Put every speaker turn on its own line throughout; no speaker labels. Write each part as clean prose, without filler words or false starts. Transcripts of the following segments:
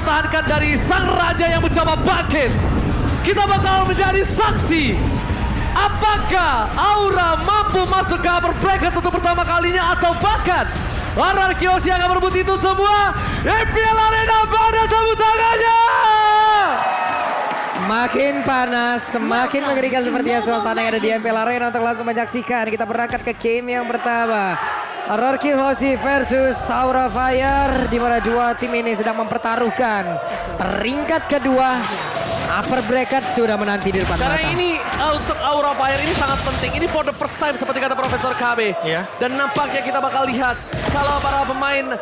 dipertahankan dari sang raja yang mencoba bangkit. Kita bakal menjadi saksi. Apakah Aura mampu masuk ke upper bracket untuk pertama kalinya atau bahkan RRQ Hoshi akan merebut itu semua? MPL Arena pada tepuk tangannya.
Semakin panas, semakin mengerikan sepertinya suasana yang ada di MPL Arena. Untuk langsung menyaksikan, kita berangkat ke game yang pertama. RRQ Hoshi versus Aura Fire, di mana dua tim ini sedang mempertaruhkan peringkat kedua. Upper bracket sudah menanti di depan
Karena
mata.
ini untuk Aura Fire ini sangat penting. Ini for the first time seperti kata Profesor KB.
Iya.
Dan nampaknya kita bakal lihat kalau para pemain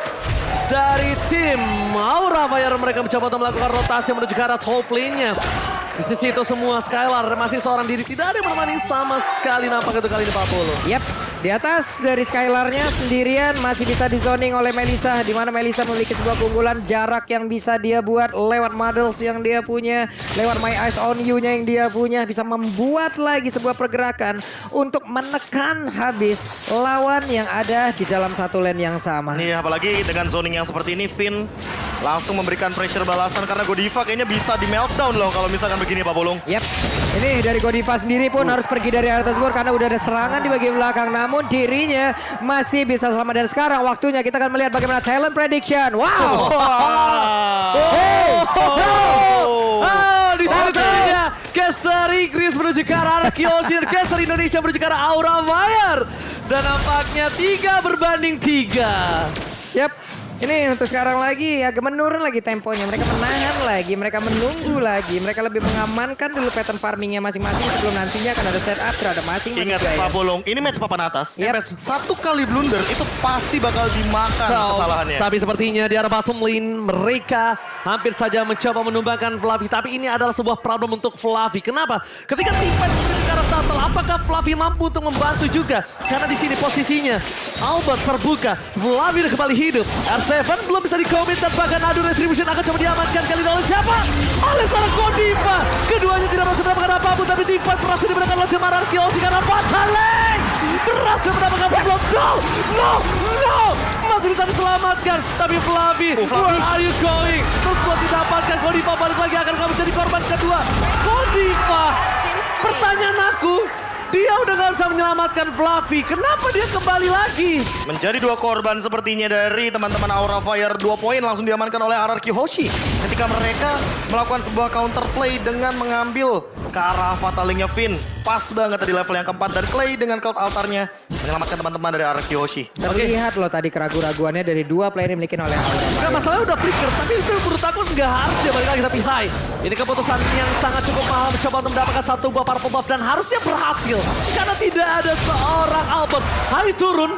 dari tim Aura Fire mereka mencoba untuk melakukan rotasi menuju ke arah top lane-nya. Di sisi itu semua Skylar masih seorang diri, tidak ada yang menemani sama sekali nampak itu kali ini Pak Polo.
Yap, di atas dari Skylar-nya sendirian masih bisa di zoning oleh Melissa, di mana Melissa memiliki sebuah keunggulan jarak yang bisa dia buat lewat models yang dia punya, lewat My Eyes on You-nya yang dia punya, bisa membuat lagi sebuah pergerakan untuk menekan habis lawan yang ada di dalam satu lane yang sama.
Iya, apalagi dengan zoning yang seperti ini, Finn langsung memberikan pressure balasan karena Godiva kayaknya bisa di meltdown loh kalau misalkan begini Pak Bolong.
Yap, ini dari Godiva sendiri pun harus pergi dari area tersebut karena udah ada serangan di bagian belakang. Namun dirinya masih bisa selamat dan sekarang waktunya kita akan melihat bagaimana talent prediction. Wow!
Di sana tadinya Keser Inggris menuju ke arah RRQ Hoshi dan Keser Indonesia menuju ke arah Aura Fire. Dan nampaknya 3-3.
Yap, ini untuk sekarang lagi agak menurun lagi temponya. Mereka menahan lagi, mereka menunggu lagi. Mereka lebih mengamankan dulu pattern farmingnya masing-masing sebelum nantinya akan ada setup terhadap masing-masing.
Ingat
player.
Pak Bolong, ini match papan atas.
Yep.
Satu kali blunder itu pasti bakal dimakan kesalahannya.
Tapi sepertinya di arah bottom lane mereka hampir saja mencoba menumbangkan Fluffy. Tapi ini adalah sebuah problem untuk Fluffy. Kenapa? Ketika tim fight menuju ke arah turtle, apakah Fluffy mampu untuk membantu juga? Karena di sini posisinya Albert terbuka, Fluffy udah kembali hidup. R7 belum bisa di-commit dan bahkan adu retribution akan coba diamankan kali ini oleh siapa? Oleh seorang Godiva. Keduanya tidak berhasil mendapatkan apapun, tapi tim fight berhasil dimenangkan oleh tim RRQ Hoshi karena Pataleng berhasil mendapatkan blok. No! Masih bisa diselamatkan, tapi Fluffy, where are you going? Terus buat didapatkan, Godiva balik lagi akan kamu jadi korban kedua. Godiva, pertanyaan aku, dia udah gak bisa menyelamatkan Fluffy, kenapa dia kembali lagi?
Menjadi dua korban sepertinya dari teman-teman Aura Fire. 2 poin langsung diamankan oleh RRQ Hoshi ketika mereka melakukan sebuah counterplay dengan mengambil ke arah fatalingnya Finn. Pas banget di level yang keempat dan Clay dengan cloud altarnya menyelamatkan teman-teman dari RRQ Hoshi.
Terlihat loh tadi keraguan-raguannya dari dua player yang dimiliki oleh Aura.
Enggak, masalahnya udah flicker, tapi itu menurut aku nggak harus dia balik lagi. Tapi Hai, ini keputusan yang sangat cukup mahal mencoba untuk mendapatkan satu buah purple buff dan harusnya berhasil. Karena tidak ada seorang Albert. Hai turun,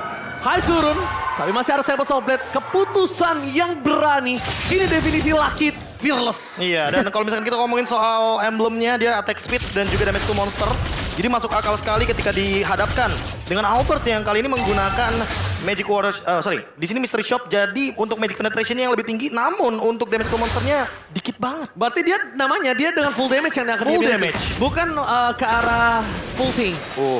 tapi masih ada Temple Soul Blade. Keputusan yang berani, ini definisi Lucky Fearless.
Iya, dan kalau misalkan kita ngomongin soal emblemnya, dia attack speed dan juga damage to monster. Jadi masuk akal sekali ketika dihadapkan dengan Albert yang kali ini menggunakan Magic Waters, di sini Mystery Shop. Jadi untuk Magic Penetration yang lebih tinggi, namun untuk damage to monsternya dikit banget.
Berarti dia namanya dia dengan full damage yang akan
Full
dia
damage.
bukan ke arah full thing.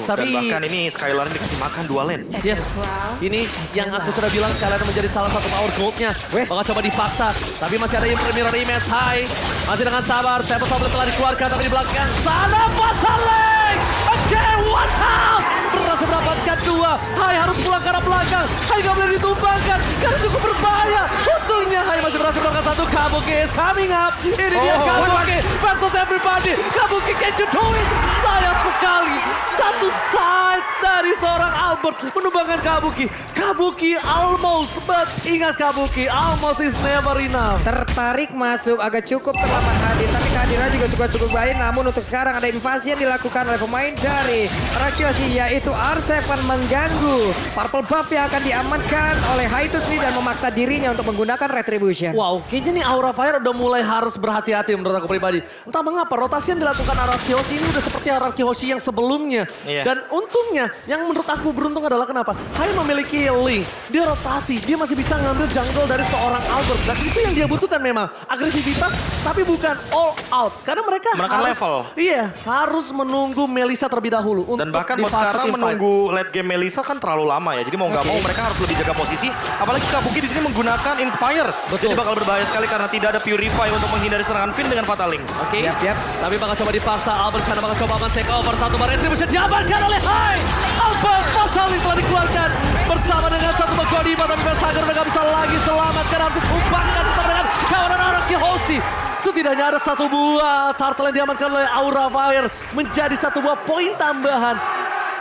Dan bahkan ini Skylar dikasih makan 2 lane.
Yes, ini yang aku sudah bilang sekalian menjadi salah satu power gold-nya. Bakal coba dipaksa, tapi masih ada mirror image. Hai, masih dengan sabar. Temple Soul telah dikeluarkan, tapi di belakang sana Pataleng. Oke, watch out. Berhasil mendapatkan 2. Hai harus pulang ke arah belakang. Hai gak boleh ditumbangkan, karena cukup berbahaya. Untungnya Hai masih berhasil mendapatkan 1. Kabuki is coming up. Ini dia Kabuki versus everybody. Kabuki, can you do it? Sayang sekali. Satu side dari seorang Albert menumbangkan Kabuki. Kabuki almost, but ingat Kabuki, almost is never enough.
Tertarik masuk agak cukup terlambat hadir, tapi kehadiran juga cukup baik. Namun untuk sekarang ada invasi yang dilakukan oleh pemain dari RRQ Hoshi, yaitu R7 mengganggu purple buff yang akan diamankan oleh Haito sendiri dan memaksa dirinya untuk menggunakan retribution.
Wow, kayaknya nih Aura Fire udah mulai harus berhati-hati menurut aku pribadi. Entah mengapa rotasi yang dilakukan RRQ Hoshi ini udah seperti RRQ Hoshi yang sebelumnya.
Iya.
Dan untungnya yang menurut aku beruntung adalah kenapa? Hai memiliki link, dia rotasi, dia masih bisa ngambil jungle dari seorang Albert. Dan itu yang dia butuhkan memang, agresivitas tapi bukan all out. Karena mereka
Menekan
harus,
level.
Iya, harus menunggu Melissa terlebih dahulu. Untuk
Dan bahkan
di
buat
fase
sekarang
team fight.
menunggu late game Melissa kan terlalu lama ya. Jadi mau nggak mau mereka harus lebih jaga posisi. Apalagi Kabuki di sini menggunakan Inspire.
Betul.
Jadi bakal berbahaya sekali karena tidak ada Purify untuk menghindari serangan Finn dengan Fataling.
Oke,
Yap.
tapi bakal coba dipaksa. Albert sana bakal coba men-take over satu bar retribution diamankan oleh Hai. Albert Fataling telah dikeluarkan bersama dengan satu Godiva, tapi Bersager mereka bisa lagi selamatkan untuk tumbangkan dengan kawanan orang Kihoshi. Setidaknya ada satu buah turtle yang diamankan oleh Aura Fire menjadi satu buah poin tambahan.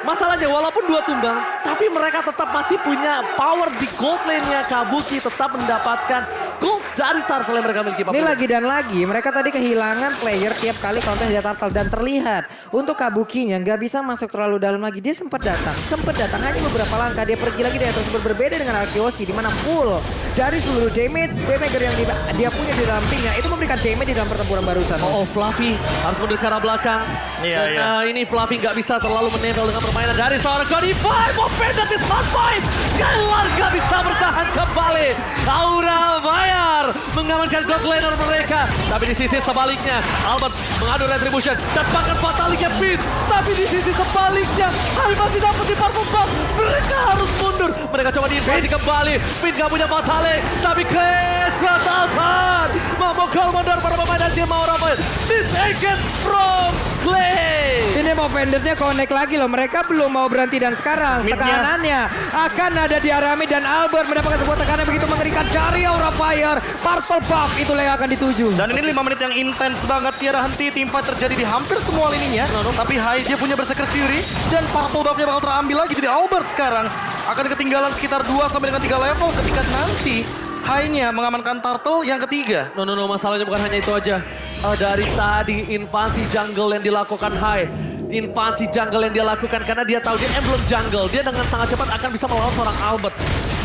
Masalahnya walaupun 2 tumbang, tapi mereka tetap masih punya power di gold lane-nya. Kabuki tetap mendapatkan gold dari turtle yang mereka miliki.
Ini lagi dan lagi, mereka tadi kehilangan player tiap kali kontes dia turtle. Dan terlihat untuk Kabukinya nggak bisa masuk terlalu dalam lagi. Dia sempat datang hanya beberapa langkah. Dia pergi lagi dari atas, berbeda dengan Arkeoshi di mana full dari seluruh damage Waymaker yang dia punya di dalam timnya itu memberikan damage di dalam pertempuran barusan.
Oh, Fluffy harus mundur ke arah belakang.
Iya,
Dan ini Fluffy nggak bisa terlalu menempel dengan permainan dari seorang Godify. Momentum di spot point. Skylar nggak bisa bertahan kembali. Aura Fire mengamankan god laner mereka. Tapi di sisi sebaliknya, Albert mengadu retribution. Dan bahkan Fataliknya Fizz. Tapi di sisi sebaliknya, Hai masih dapat di purple buff. Mereka harus mundur. Mereka coba diinvasi kembali. Finn nggak punya Fatalik. Tapi Chris Kratalsan memukul mundur para pemain dan tim Aura Fire. Disengage from Slay.
Ini mau vendornya connect lagi loh. Mereka belum mau berhenti dan sekarang
Mid-nya.
tekanannya akan ada di Arami dan Albert mendapatkan sebuah tekanan begitu mengerikan dari Aura Fire. Purple buff itulah yang akan dituju.
Dan ini 5 menit yang intens banget, tiada henti. Teamfight terjadi di hampir semua lininya. Tapi Hai dia punya Berserker Fury dan Purple buff-nya bakal terambil lagi. Jadi Albert sekarang akan ketinggalan sekitar 2 sampai dengan 3 level ketika nanti Hai-nya mengamankan Turtle yang ketiga.
No, masalahnya bukan hanya itu aja. Dari tadi invasi jungle yang dilakukan Hai. Invasi jungle yang dia lakukan karena dia tahu dia emblem jungle. Dia dengan sangat cepat akan bisa melawan seorang Albert.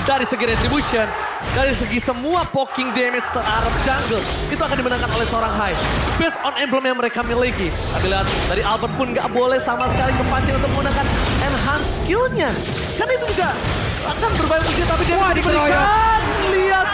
Dari segi retribution, dari segi semua poking damage terhadap jungle, itu akan dimenangkan oleh seorang Hai. Based on emblem yang mereka miliki. Tapi lihat, dari Albert pun nggak boleh sama sekali kepancing untuk menggunakan enhance skill-nya. Karena itu juga akan berbahaya untuk dia, tapi dia diberikan. Lihat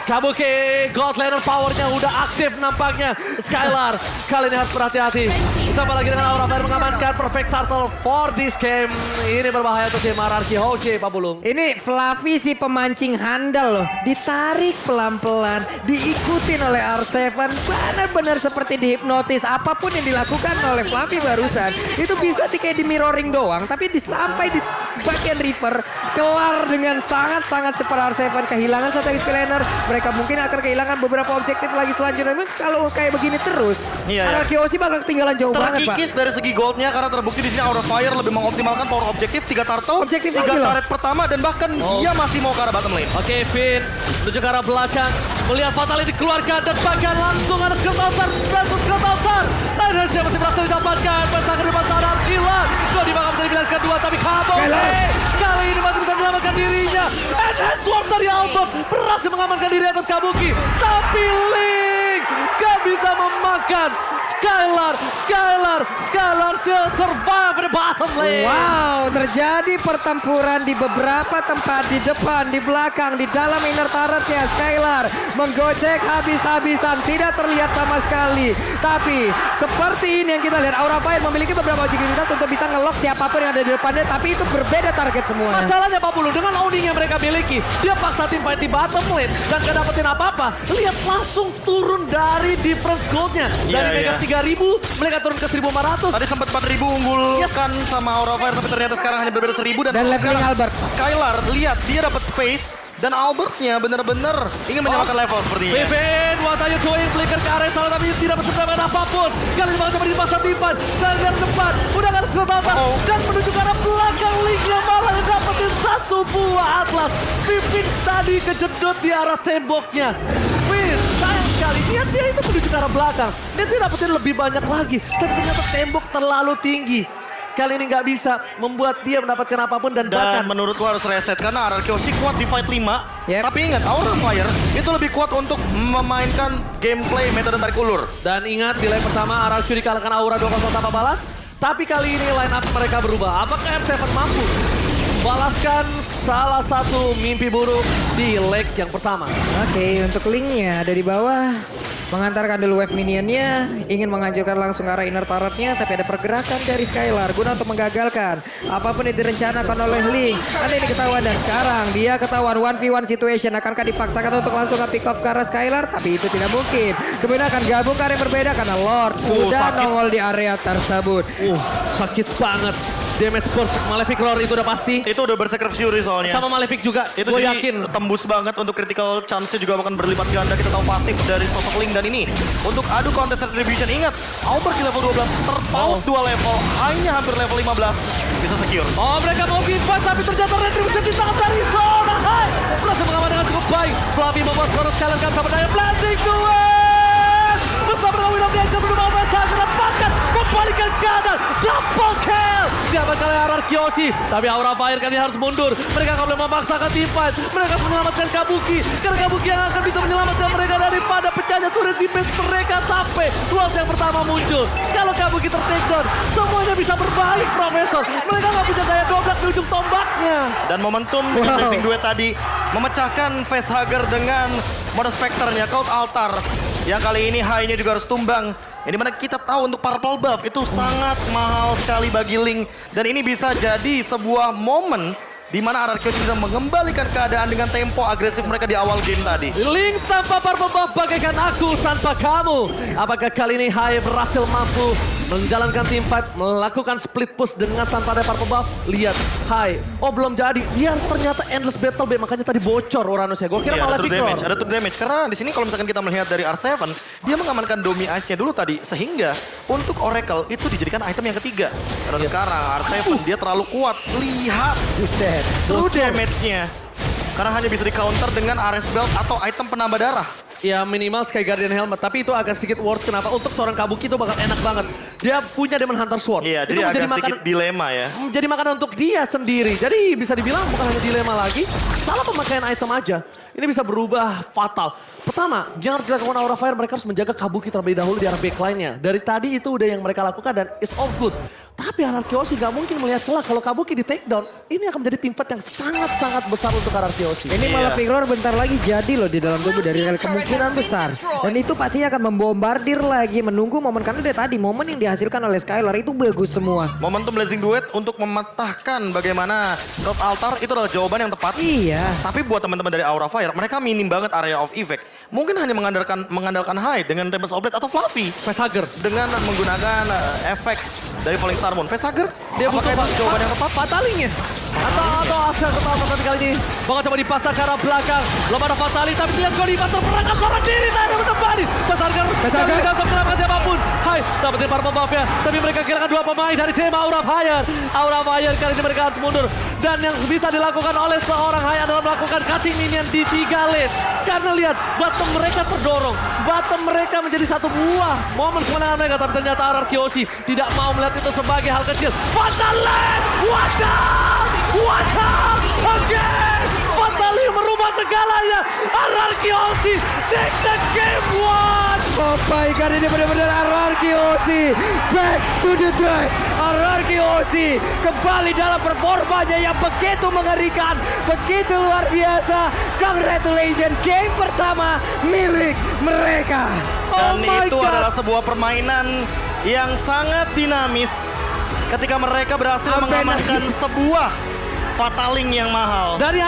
Kabuki, God Laner powernya udah aktif nampaknya. Skylar kali ini harus berhati-hati. Ditambah lagi dengan Aura Fire mengamankan perfect turtle for this game. Ini berbahaya untuk tim RRQ Hoce, Pak Bulung.
Ini Fluffy si pemancing handal loh. Ditarik pelan-pelan, diikutin oleh R7. Benar-benar seperti dihipnotis. Apapun yang dilakukan oleh Fluffy barusan, itu bisa kayak di mirroring doang. Tapi sampai di bagian Reaper, kelar dengan sangat-sangat cepat R7. Kehilangan satu XP laner. Mereka mungkin akan kehilangan beberapa objektif lagi selanjutnya. Memang kalau kayak begini terus,
Iya,
RRQ Hoce bakal ketinggalan jauh banget, Pak.
Terkikis dari segi goldnya karena terbukti di sini Aura Fire lebih mengoptimalkan power objektif 3 turtle,
Objektif
3
lagi loh.
turret pertama dan bahkan dia masih mau ke arah bottom lane.
Oke, Finn menuju ke arah belakang. Melihat Fatality dikeluarkan dan bahkan langsung ada skill altar. Langsung skill altar. Energy masih berhasil didapatkan. Bersaker di pasar hilang. Dodi bakal menjadi pilihan kedua tapi Kabuki kali ini masih bisa menyelamatkan dirinya. And sword dari Albert berhasil mengamankan diri atas Kabuki. Tapi Link gak bisa memakan Skylar still survive in the bottom lane.
Wow, terjadi pertempuran di beberapa tempat, di depan, di belakang, di dalam inner turretnya. Skylar menggocek habis-habisan, tidak terlihat sama sekali. Tapi seperti ini yang kita lihat, Aura Fire memiliki beberapa objektivitas untuk bisa nge-lock siapapun yang ada di depannya, tapi itu berbeda target semuanya.
Masalahnya Pak Bulu, dengan owning yang mereka miliki, dia paksa tim fight di bottom lane dan gak dapetin apa-apa. Lihat langsung turun dari difference goldnya. Dari
Iya,
Mega 3000, mereka turun ke 1500.
Tadi sempat 4.000 unggulkan sama Aura Fire, tapi ternyata sekarang hanya berbeda 1.000
Dan leveling
sekarang
Albert.
Skylar, lihat dia dapat space dan Albertnya benar-benar ingin menyamakan level sepertinya.
Vivin, what are you doing? Flicker ke area salah tapi tidak mendapatkan apapun. Kali ini coba dipaksa timpan. Skylar depan, udah gak ada skill tambahan. Dan menuju ke arah belakang, Linknya malah dapetin satu buah Atlas. Vivin tadi kejedot di arah temboknya. Finn, sayang sekali. Dia itu menuju ke arah belakang. Dia dapetin lebih banyak lagi. Tapi ternyata tembok terlalu tinggi. Kali ini nggak bisa membuat dia mendapatkan apapun dan bahkan
menurutku harus reset karena RRQ Hoce kuat di fight 5.
Yep.
Tapi ingat, Aura Fire itu lebih kuat untuk memainkan gameplay metode tarik ulur.
dan ingat di line pertama RRQ dikalahkan Aura 2-0 tanpa balas. Tapi kali ini line up mereka berubah. Apakah R7 mampu membalaskan salah satu mimpi buruk di leg yang pertama.
Oke, untuk linknya ada di bawah. Mengantarkan dulu wave minionnya, ingin menghancurkan langsung arah inner turretnya, tapi ada pergerakan dari Skylar guna untuk menggagalkan apapun yang direncanakan oleh Link. Nanti ini ketahuan dan sekarang dia ketahuan 1v1 situation. Akankah dipaksakan untuk langsung ke pick off ke arah Skylar? Tapi itu tidak mungkin. Kemudian akan gabung ke area yang berbeda karena Lord sudah
sakit.
nongol di area tersebut.
Sakit banget. Damage burst Malefic Roar itu udah pasti.
Itu udah Berserker Fury soalnya.
Sama Malefic juga,
Itu
gue
jadi
yakin.
tembus banget untuk critical chance-nya juga akan berlipat ganda. Kita tahu pasif dari sosok Link dan ini. Untuk adu contest retribution, ingat. Albert di level 12, terpaut 2 level. Hanya hampir level 15. Bisa secure.
Oh, mereka mau give back, tapi ternyata retribution di tangan dari Zona High. Berhasil mengamankan dengan cukup baik. Fluffy membuat skor sekalian kan sama daya blending duet. Bersama dengan Willow Dance sebelum Almasa mendapatkan membalikan keadaan. Double kill. Diamankan oleh Ararkyoshi. Tapi Aura Fire kan dia harus mundur. Mereka akan boleh memaksakan team fight. Mereka harus menyelamatkan Kabuki. Karena Kabuki yang akan bisa menyelamatkan mereka daripada pecahnya turret defense mereka sampai duels yang pertama muncul. Kalau Kabuki ter-takedown, semuanya bisa berbalik, Profesor. Mereka nggak bisa daya dobrak di ujung tombaknya.
Dan momentum dengan Blazing Duet tadi memecahkan facehugger dengan mode Spectre-nya, Cloud Altar. Yang kali ini high-nya juga harus tumbang. Yang dimana kita tahu untuk purple buff itu sangat mahal sekali bagi Link. Dan ini bisa jadi sebuah momen di mana Ararkyoshi bisa mengembalikan keadaan dengan tempo agresif mereka di awal game tadi.
Link tanpa purple buff bagaikan aku tanpa kamu. Apakah kali ini Hai berhasil mampu menjalankan team fight, melakukan split push dengan tanpa ada purple buff? Lihat, Hai. Oh belum jadi. Dia ternyata endless battle B, makanya tadi bocor Uranus ya. Gue kira
Iya,
malah
ada true
Victor.
damage, ada true damage. Karena di sini kalau misalkan kita melihat dari R7, dia mengamankan Domi Ice-nya dulu tadi. Sehingga untuk Oracle itu dijadikan item yang ketiga. Dan sekarang R7 dia terlalu kuat. Lihat
Buset.
true damage-nya. Karena hanya bisa di-counter dengan Ares Belt atau item penambah darah.
Ya minimal Sky Guardian Helmet, tapi itu agak sedikit worse. Kenapa? Untuk seorang Kabuki itu bakal enak banget. Dia punya Demon Hunter Sword.
Iya,
Itu
jadi agak
menjadi
sedikit dilema ya.
jadi makanan untuk dia sendiri. Jadi bisa dibilang bukan hanya dilema lagi, salah pemakaian item aja. Ini bisa berubah fatal. Pertama, yang harus dilakukan Aura Fire, mereka harus menjaga Kabuki terlebih dahulu di arah backline-nya. Dari tadi itu udah yang mereka lakukan dan it's all good. Tapi Ararkyoshi gak mungkin melihat celah kalau Kabuki di takedown. Ini akan menjadi tim fight yang sangat-sangat besar untuk Ararkyoshi.
Ini malah
Iya.
Pick Roar bentar lagi jadi loh di dalam tubuh dari kemungkinan besar. Dan itu pastinya akan membombardir lagi, menunggu momen. Karena dari tadi momen yang dihasilkan oleh Skylar itu bagus semua.
Momentum Blazing Duet untuk mematahkan bagaimana Cloud Altar itu adalah jawaban yang tepat.
Iya.
Tapi buat teman-teman dari Aura Fire, mereka minim banget area of effect. Mungkin hanya mengandalkan High dengan Tempest of Blade atau Fluffy.
Facehugger.
Dengan menggunakan efek dari Falling Star Moon. Facehugger,
Dia butuh
apakah itu jawaban yang tepat?
Fatalingnya. Atau Aksa ketahuan tapi kali ini. Bakal coba dipasang ke arah belakang. Belum ada Fatali tapi lihat Goli pasang perangkat seorang diri. Tapi menembani. Facehugger.
Facehugger.
Gak bisa menyelamatkan siapapun. Hai, dapetin purple buff-nya. Tapi mereka kehilangan 2 pemain dari tim Aura Fire. Aura Fire kali ini mereka harus mundur. Dan yang bisa dilakukan oleh seorang Hai adalah melakukan cutting minion di 3 lane. Karena lihat, bottom mereka terdorong. Bottom mereka menjadi satu buah momen kemenangan mereka. Tapi ternyata Ararkyoshi tidak mau melihat itu sebagai hal kecil. Fatali! What up? Again! Fatali merubah segalanya. Ararkyoshi take the game one!
Oh my god, ini benar-benar Ararkyoshi back to the track. Ararkyoshi kembali dalam performanya yang begitu mengerikan, begitu luar biasa. Congratulations, game pertama milik mereka.
Dan
Oh my
itu
God.
adalah sebuah permainan yang sangat dinamis. Ketika mereka berhasil
Sampai
mengamankan sebuah Fataling yang mahal.
Dari